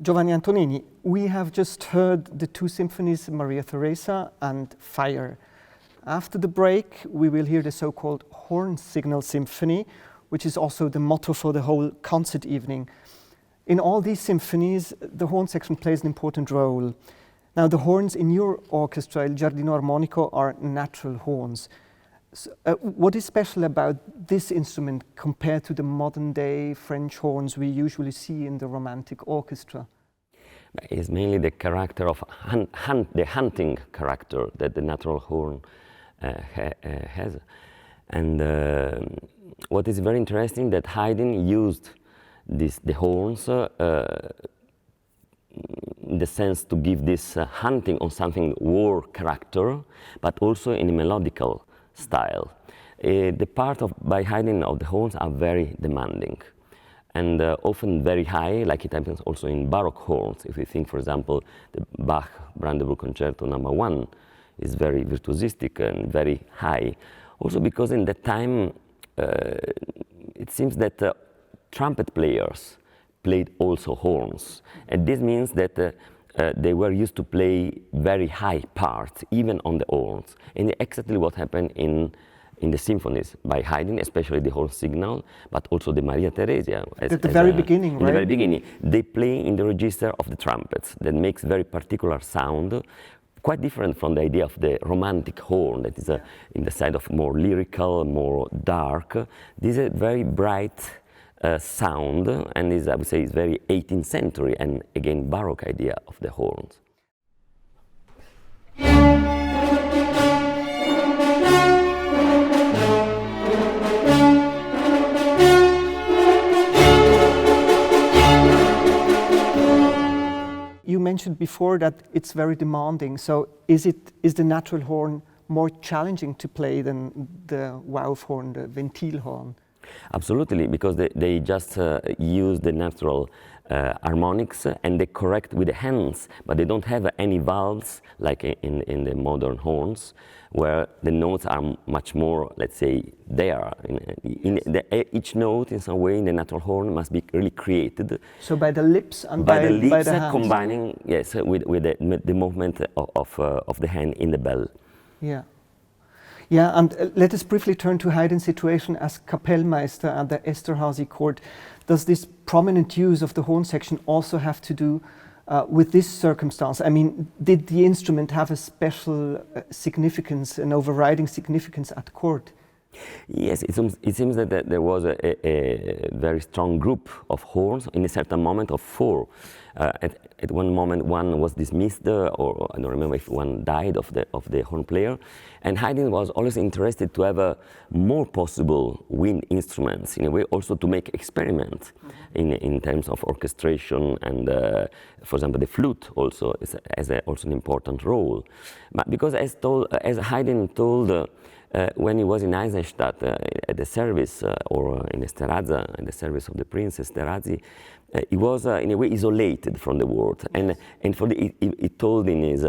Giovanni Antonini, we have just heard the two symphonies, Maria Theresia and Fire. After the break, we will hear the so-called Hornsignal Symphony, which is also the motto for the whole concert evening. In all these symphonies, the horn section plays an important role. Now, the horns in your orchestra, Il Giardino Armonico, are natural horns. So, what is special about this instrument compared to the modern-day French horns we usually see in the Romantic orchestra? It's mainly the character of the hunting character that the natural horn has. And what is very interesting that Haydn used the horns in the sense to give this hunting on something war character, but also in a melodical style. The part by Haydn of the horns are very demanding and often very high, like it happens also in Baroque horns. If we think, for example, the Bach Brandenburg Concerto No. 1 is very virtuosistic and very high. Also because in that time, it seems that trumpet players played also horns. And this means that they were used to play very high parts, even on the horns. And exactly what happened in the symphonies by Haydn, especially the Hornsignal, but also the Maria Theresia. At the very beginning, right? In the very beginning. They play in the register of the trumpets that makes very particular sound, quite different from the idea of the romantic horn that is in the side of more lyrical, more dark. This is a very bright sound, and is, I would say, is very 18th century and again Baroque idea of the horns. You mentioned before that it's very demanding. So is the natural horn more challenging to play than the Wauf horn, the Ventil horn? Absolutely, because they just use the natural harmonics and they correct with the hands, but they don't have any valves like in the modern horns, where the notes are much more, let's say, there. Each note, in some way, in the natural horn must be really created. So by the lips and by the lips, hands. combining, yes, with the movement of the hand in the bell. Yeah. Yeah, and let us briefly turn to Haydn's situation as Kapellmeister at the Esterházy court. Does this prominent use of the horn section also have to do with this circumstance? I mean, did the instrument have a special significance, an overriding significance at court? Yes, it seems that there was a very strong group of horns in a certain moment of four. At one moment, one was dismissed, or I don't remember if one died of the horn player. And Haydn was always interested to have more possible wind instruments, in a way also to make experiments in terms of orchestration. And, for example, the flute also has also an important role. But because as Haydn told, when he was in Eisenstadt at the service, or in Esterházy, in the service of the Prince Esterházy, he was in a way isolated from the world. And he told in his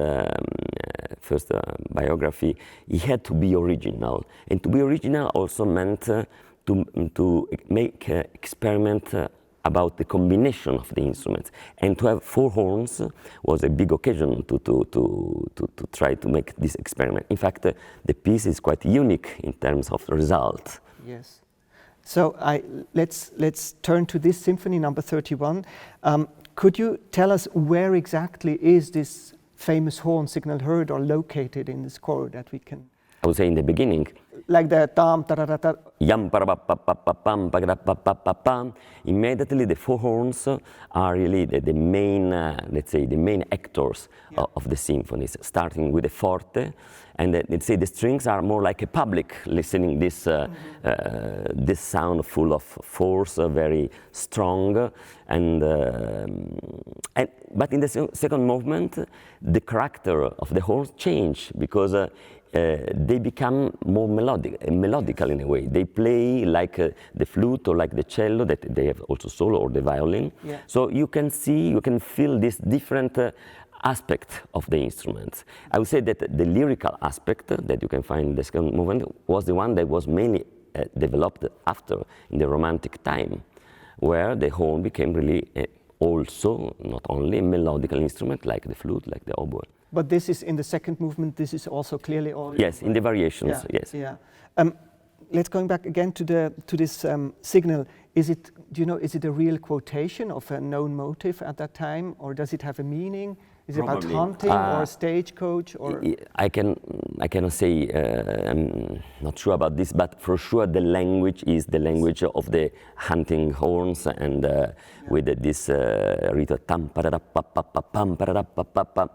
first biography, he had to be original. And to be original also meant to make experiment about the combination of the instruments. And to have four horns was a big occasion to try to make this experiment. In fact, the piece is quite unique in terms of result. Yes. So let's turn to this symphony number 31. Could you tell us where exactly is this famous horn signal heard or located in the score that we can? I would say in the beginning. Like the tam ta ta ta ta. Yam pa pa pa pa pa pam pa pa pa pa pam. Immediately the four horns are really the main, let's say, the main actors of the symphonies, starting with the forte, and let's say the strings are more like a public listening this this sound full of force, very strong, and but in the second movement, the character of the horns change because. They become more melodical in a way. They play like the flute or like the cello that they have also solo, or the violin. Yeah. So you can see, you can feel this different aspect of the instruments. I would say that the lyrical aspect that you can find in the second movement was the one that was mainly developed after, in the Romantic time, where the horn became really also, not only, a melodical instrument like the flute, like the oboe. But this is in the second movement, this is also clearly audio. Yes, in the variations, yes. Yeah. Let's going back again to this signal. Is it, do you know, is it a real quotation of a known motive at that time, or does it have a meaning? Is it about hunting or stagecoach? Or I cannot say. I'm not sure about this, but for sure the language is the language of the hunting horns, and with this rhythm tam parada pa pa pa pam parada pa pa pa.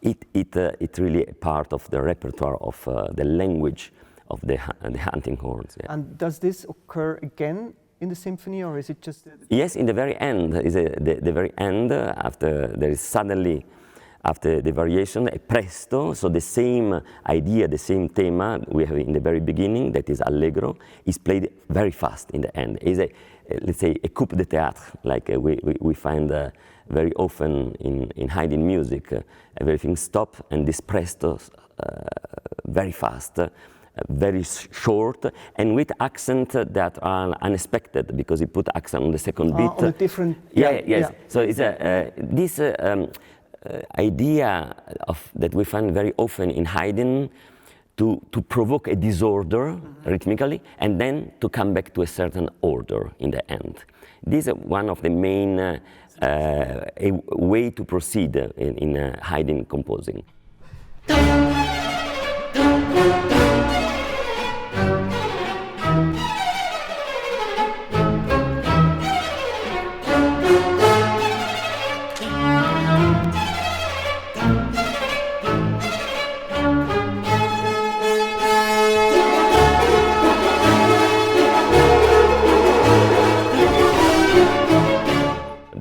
It's really a part of the repertoire of the language of the hunting horns. Yeah. And does this occur again in the symphony, or is it just? Yes, in the very end. The very end, after there is suddenly, after the variation, a presto, so the same idea, the same thema we have in the very beginning, that is allegro, is played very fast in the end. It's let's say, a coup de théâtre, like we find very often in Haydn music. Everything stops, and this presto very fast, very short, and with accents that are unexpected, because he put accent on the second beat. On a different... Yes. Yeah. So it's this idea that we find very often in Haydn, to provoke a disorder rhythmically, and then to come back to a certain order in the end. This is one of the main a way to proceed in Haydn composing.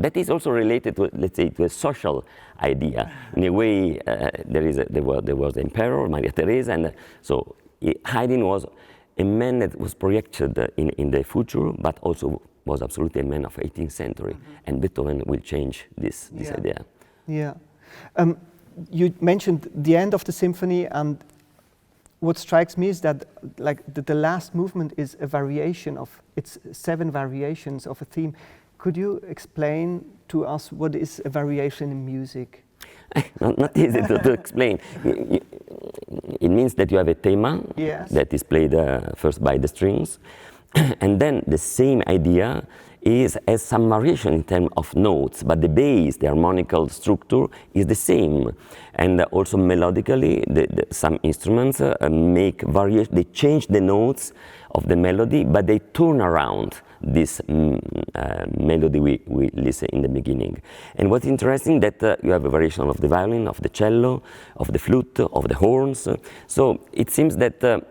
That is also related to, let's say, to a social idea. In a way, there was the emperor, Maria Theresia, and so Haydn was a man that was projected in the future, but also was absolutely a man of 18th century. And Beethoven will change this idea. Yeah. You mentioned the end of the symphony, and what strikes me is that, like, the last movement is a variation of, it's 7 variations of a theme. Could you explain to us what is a variation in music? Not easy to explain. It means that you have a thema that is played first by the strings, and then the same idea has some variation in terms of notes, but the bass, the harmonical structure is the same. And also melodically, some instruments make variation, they change the notes of the melody, but they turn around this melody we listen in the beginning. And what's interesting that you have a variation of the violin, of the cello, of the flute, of the horns. So it seems that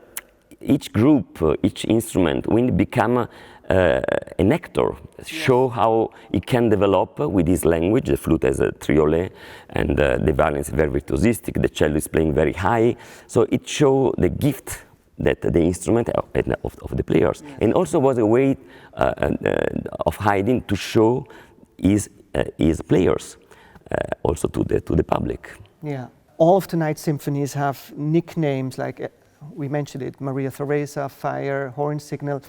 each group, each instrument, will become an actor, show how it can develop with his language. The flute has a triolet, and the violin is very virtuosistic, the cello is playing very high. So it shows the gift that the instrument of the players, and also was a way of Haydn to show his players also to the public. Yeah, all of tonight's symphonies have nicknames, like we mentioned it: Maria Theresia, Fire, Hornsignal.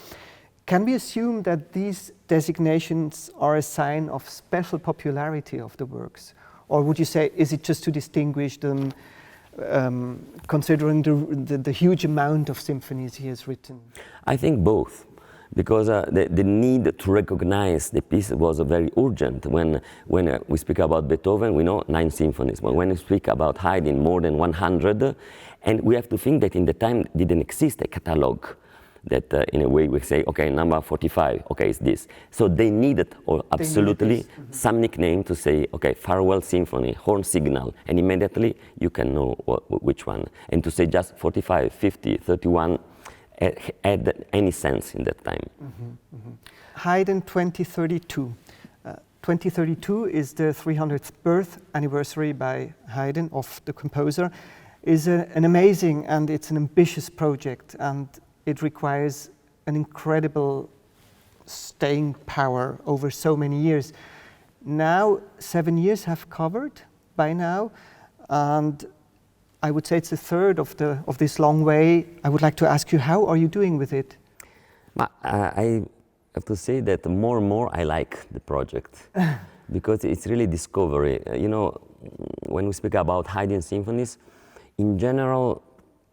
Can we assume that these designations are a sign of special popularity of the works, or would you say, is it just to distinguish them? Considering the huge amount of symphonies he has written? I think both, because the need to recognize the piece was very urgent. When we speak about Beethoven, we know 9 symphonies, but when we speak about Haydn, more than 100, and we have to think that in the time didn't exist a catalogue that in a way we say, okay, number 45, okay, it's this. So they needed absolutely some nickname to say, okay, Farewell Symphony, Hornsignal, and immediately you can know which one. And to say just 45, 50, 31 had any sense in that time. Haydn 2032. 2032 is the 300th birth anniversary by Haydn, of the composer. Is an amazing and it's an ambitious project, and it requires an incredible staying power over so many years. Now, 7 years have covered by now, and I would say it's a third of this long way. I would like to ask you, how are you doing with it? I have to say that more and more I like the project, because it's really discovery. You know, when we speak about Haydn symphonies, in general,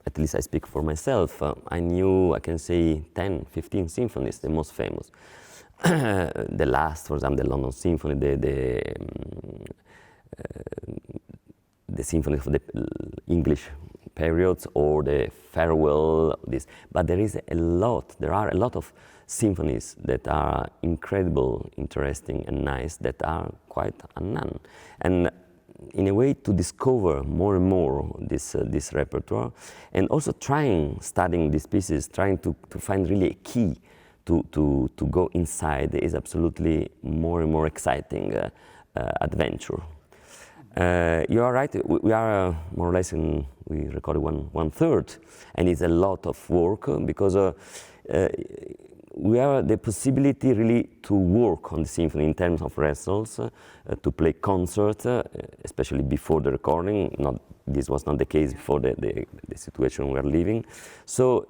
at least I speak for myself, I knew, I can say, 10, 15 symphonies, the most famous. The last, for example, the London Symphony, the symphony for the English periods, or the farewell, this. But there are a lot of symphonies that are incredible, interesting and nice, that are quite unknown. And in a way to discover more and more this repertoire, and also studying these pieces, trying to find really a key to go inside is absolutely more and more exciting adventure. You are right, we are more or less we recorded one third, and it's a lot of work because we have the possibility really to work on the symphony in terms of rehearsals, to play concerts, especially before the recording. This was not the case before the situation we are living. So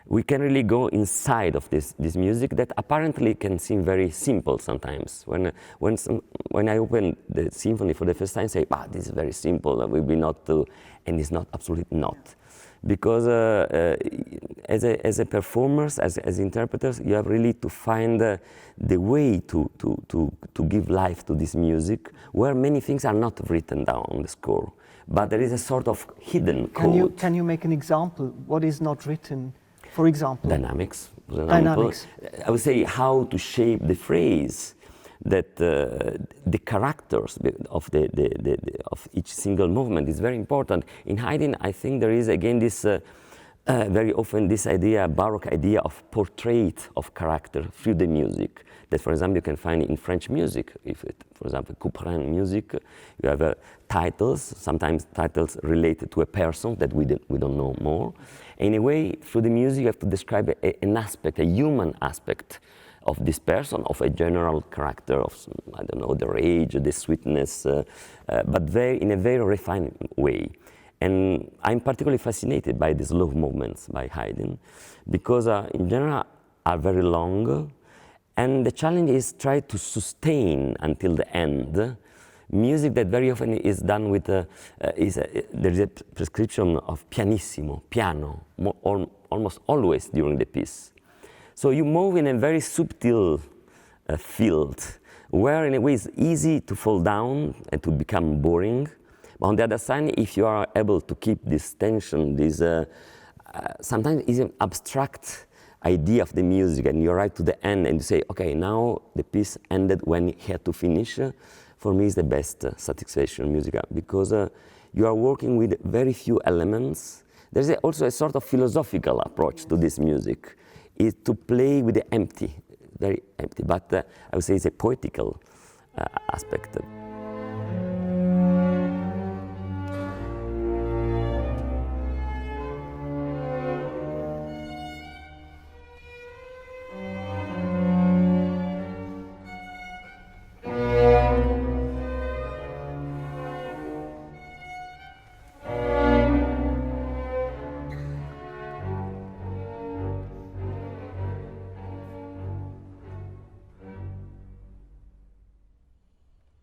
we can really go inside of this music that apparently can seem very simple sometimes. When I open the symphony for the first time, I say, this is very simple, will be not too, and it's not, absolutely not. Because as a performers, as interpreters, you have really to find the way to give life to this music, where many things are not written down on the score, but there is a sort of hidden code. Can you make an example? What is not written? For example, dynamics. Dynamics. I would say how to shape the phrase, that the characters of of each single movement is very important. In Haydn, I think there is again this very often this idea, Baroque idea of portrait of character through the music. That, for example, you can find in French music. For example, Couperin music, you have titles, sometimes titles related to a person that we don't know more. Anyway, through the music, you have to describe an aspect, a human aspect of this person, of a general character, of, I don't know, the rage, the sweetness, but in a very refined way. And I'm particularly fascinated by these slow movements by Haydn, because in general are very long, and the challenge is try to sustain until the end music that very often is done with, there is a prescription of pianissimo, piano, almost always during the piece. So you move in a very subtle field, where in a way it's easy to fall down and to become boring. But on the other side, if you are able to keep this tension, this sometimes even abstract idea of the music, and you arrive to the end and you say, okay, now the piece ended when it had to finish, for me is the best satisfaction musical, because you are working with very few elements. There's also a sort of philosophical approach to this music, is to play with the empty, very empty, but I would say it's a poetical aspect.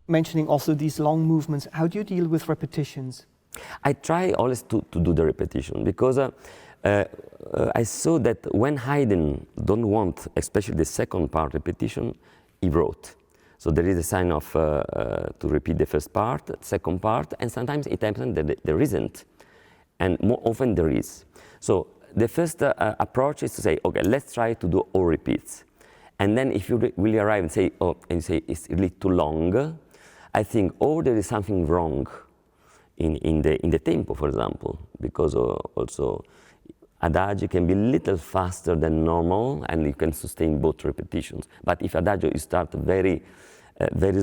Mentioning also these long movements, how do you deal with repetitions? I try always to do the repetition, because I saw that when Haydn don't want, especially the second part repetition, he wrote. So there is a sign of to repeat the first part, second part, and sometimes it happens that there isn't, and more often there is. So the first approach is to say, okay, let's try to do all repeats, and then if you really arrive and say, it's really too long, I think, there is something wrong in the tempo, for example, because also adagio can be a little faster than normal, and you can sustain both repetitions. But if adagio you start very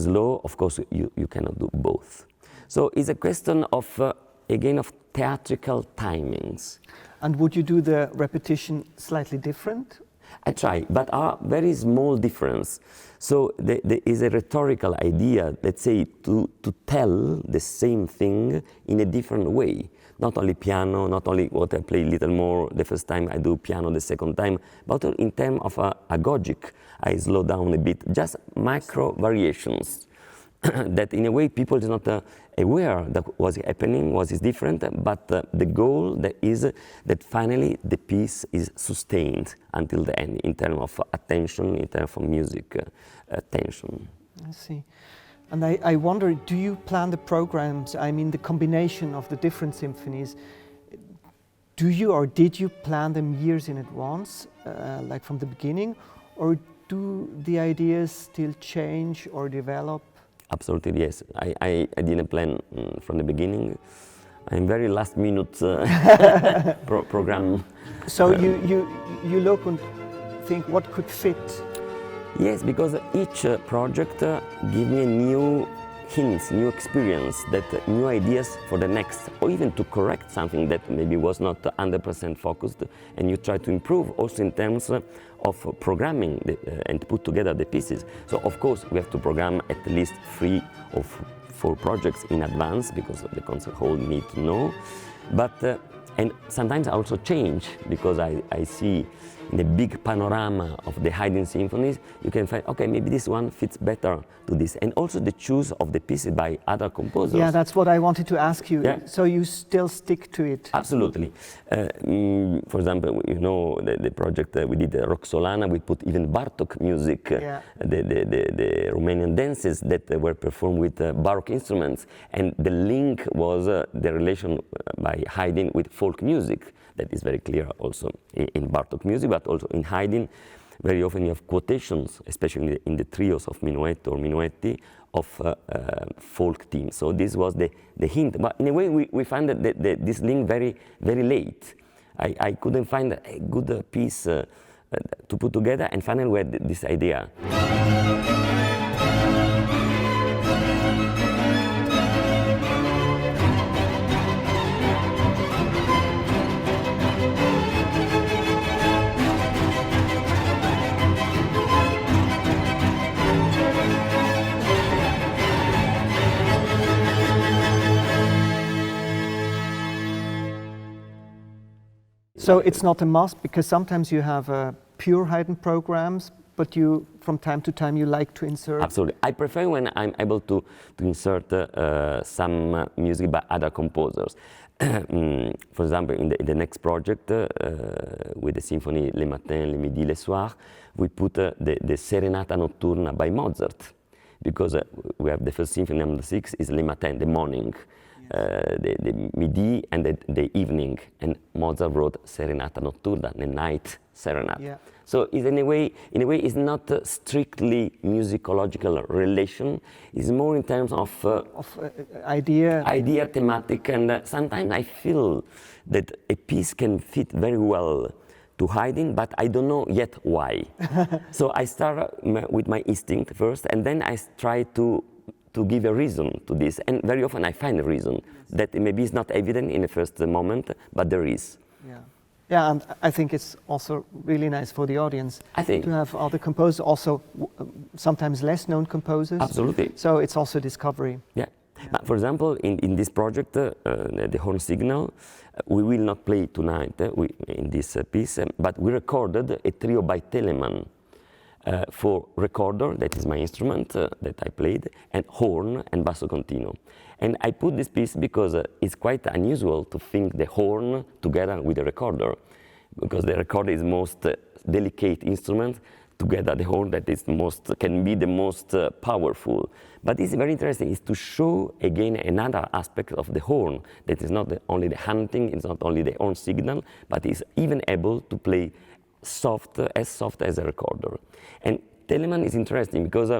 slow, of course you cannot do both. So it's a question of, again, of theatrical timings. And would you do the repetition slightly different? I try, but a very small difference. So there is a rhetorical idea, let's say, to tell the same thing in a different way. Not only piano, not only what I play a little more the first time I do piano the second time, but in terms of agogic, I slow down a bit, just micro variations. That in a way people is not aware that what's happening, what is different, but the goal that is that finally the piece is sustained until the end in terms of attention, in terms of music attention. I see. And I wonder, do you plan the programs, I mean the combination of the different symphonies, do you or did you plan them years in advance, like from the beginning, or do the ideas still change or develop? Absolutely, yes. I didn't plan from the beginning. I'm very last minute program. So you look and think what could fit? Yes, because each project gives me a new hints, new experience, that new ideas for the next, or even to correct something that maybe was not 100% focused, and you try to improve also in terms of programming and put together the pieces. So of course we have to program at least 3 or 4 projects in advance, because the concert hall need to know. But and sometimes I also change, because I see in a big panorama of the Haydn symphonies, you can find, okay, maybe this one fits better to this. And also the choice of the pieces by other composers. Yeah, that's what I wanted to ask you. Yeah. So you still stick to it? Absolutely. For example, you know, the project we did, Roxolana, we put even Bartok music, yeah. the Romanian dances that were performed with Baroque instruments. And the link was the relation by Haydn with folk music. That is very clear also in Bartok music, but also in Haydn. Very often you have quotations, especially in the trios of minuet or minuetti, of folk themes. So this was the hint. But in a way, we find that this link very, very late. I couldn't find a good piece to put together, and finally we had this idea. So it's not a must, because sometimes you have pure Haydn programs, but you, from time to time, you like to insert. Absolutely. I prefer when I'm able to insert some music by other composers. For example, in the next project, with the symphony Le Matin, Le Midi, Le Soir, we put the Serenata Notturna by Mozart, because we have the first symphony, number 6, is Le Matin, the morning. The midi and the evening, and Mozart wrote Serenata Notturna, the night serenade. Yeah. So it's in a way, it's not a strictly musicological relation. It's more in terms of idea, thematic, and sometimes I feel that a piece can fit very well to Haydn, but I don't know yet why. So I start with my instinct first, and then I try to give a reason to this, and very often I find a reason that maybe is not evident in the first moment, but there is. Yeah, yeah, and I think it's also really nice for the audience to have other composers, also sometimes less known composers. Absolutely. So it's also discovery. Yeah. But for example, in this project, the Hornsignal, we will not play tonight in this piece, but we recorded a trio by Telemann. For recorder, that is my instrument that I played, and horn and basso continuo. And I put this piece because it's quite unusual to think the horn together with the recorder, because the recorder is most delicate instrument, together the horn that is can be the most powerful. But it's very interesting is to show again another aspect of the horn, that is not only the hunting, it's not only the horn signal, but is even able to play soft as a recorder. And Telemann is interesting because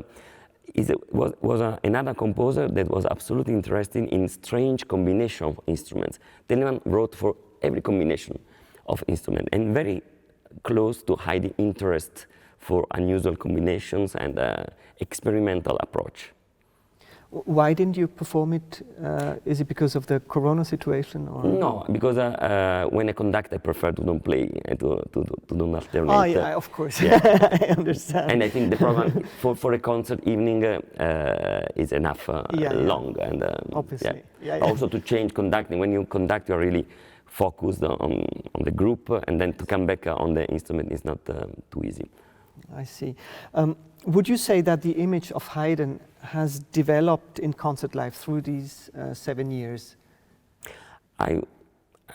was another composer that was absolutely interested in strange combination of instruments. Telemann wrote for every combination of instruments, and very close to Haydn's interest for unusual combinations and experimental approach. Why didn't you perform it? Is it because of the Corona situation? Or? No, because when I conduct, I prefer to don't play and to don't alternate. Oh, yeah, of course. Yeah. I understand. And I think the program for a concert evening is enough long. And obviously. Yeah. Also to change conducting. When you conduct, you're really focused on the group, and then to come back on the instrument is not too easy. I see. Would you say that the image of Haydn has developed in concert life through these 7 years? I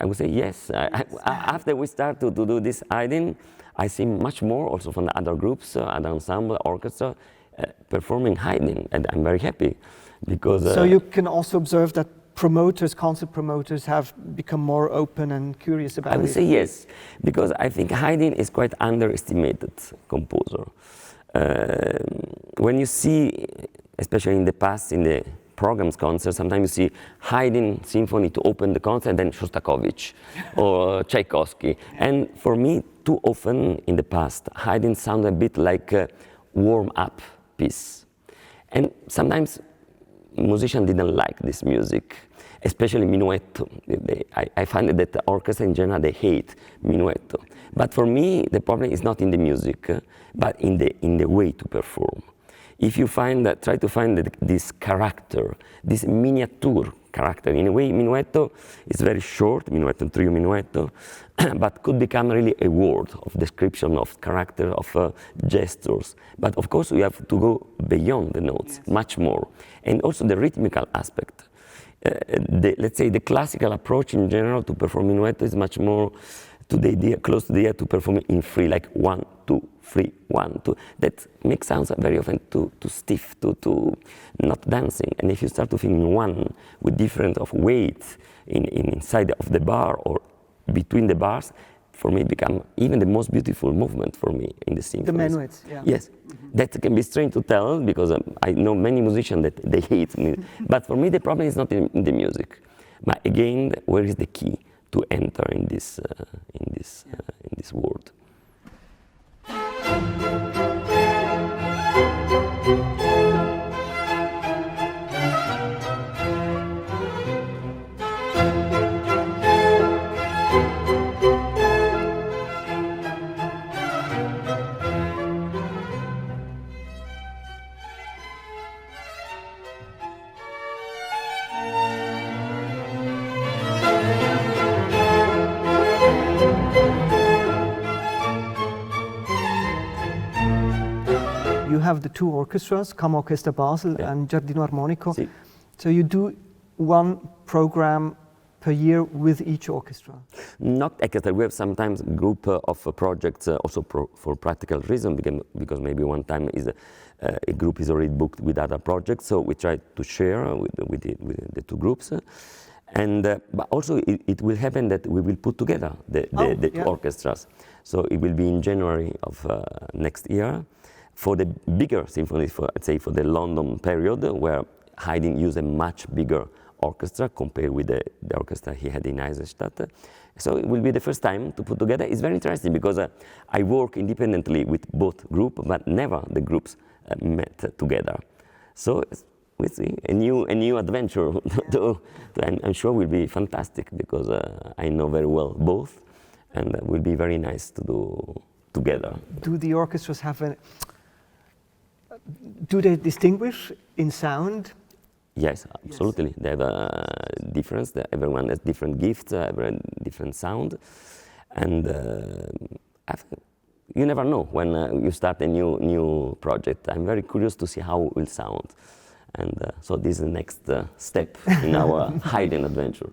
would say yes. After we start to do this Haydn, I see much more also from the other groups, other ensemble, orchestra, performing Haydn, and I'm very happy because. So you can also observe that concert promoters have become more open and curious about it? I would say yes, because I think Haydn is quite underestimated composer. When you see, especially in the past, in the programs concerts, sometimes you see Haydn symphony to open the concert, and then Shostakovich or Tchaikovsky. And for me, too often in the past, Haydn sounded a bit like a warm-up piece. And sometimes musicians didn't like this music, especially minuetto. I find that the orchestra in general, they hate minuetto. But for me, the problem is not in the music, but in the way to perform. If you try to find this character, this miniature character, in a way, minuetto is very short, minuetto, trio minuetto, but could become really a word of description of character, of gestures. But of course, we have to go beyond the notes, yes, much more. And also the rhythmical aspect. Let's say the classical approach in general to perform minuetto is much more to the idea, close to the idea to perform it in free, like 1, 2, 3, 1, 2. That makes sounds very often too stiff, to not dancing. And if you start to think in one with different of weight inside of the bar or between the bars, for me become even the most beautiful movement for me in the symphonies. The menuets, yeah. Yes, that can be strange to tell because I know many musicians that they hate me. But for me the problem is not in the music. But again, where is the key to enter in this world? You have the two orchestras, Kammerorchester Basel and Giardino Armonico. Si. So you do one program per year with each orchestra? Not exactly. We have sometimes a group of projects also for practical reasons, because maybe one time a group is already booked with other projects, so we try to share with the two groups. But also it will happen that we will put together the two orchestras. So it will be in January of next year. For the bigger symphonies, let's say for the London period, where Haydn used a much bigger orchestra compared with the orchestra he had in Eisenstadt. So it will be the first time to put together. It's very interesting because I work independently with both groups, but never the groups met together. So we see a new adventure. I'm sure will be fantastic because I know very well both, and it will be very nice to do together. Do the orchestras have do they distinguish in sound? Yes, absolutely. Yes. They have a difference. Everyone has different gifts, different sound, and you never know when you start a new project. I'm very curious to see how it will sound, and so this is the next step in our Haydn adventure.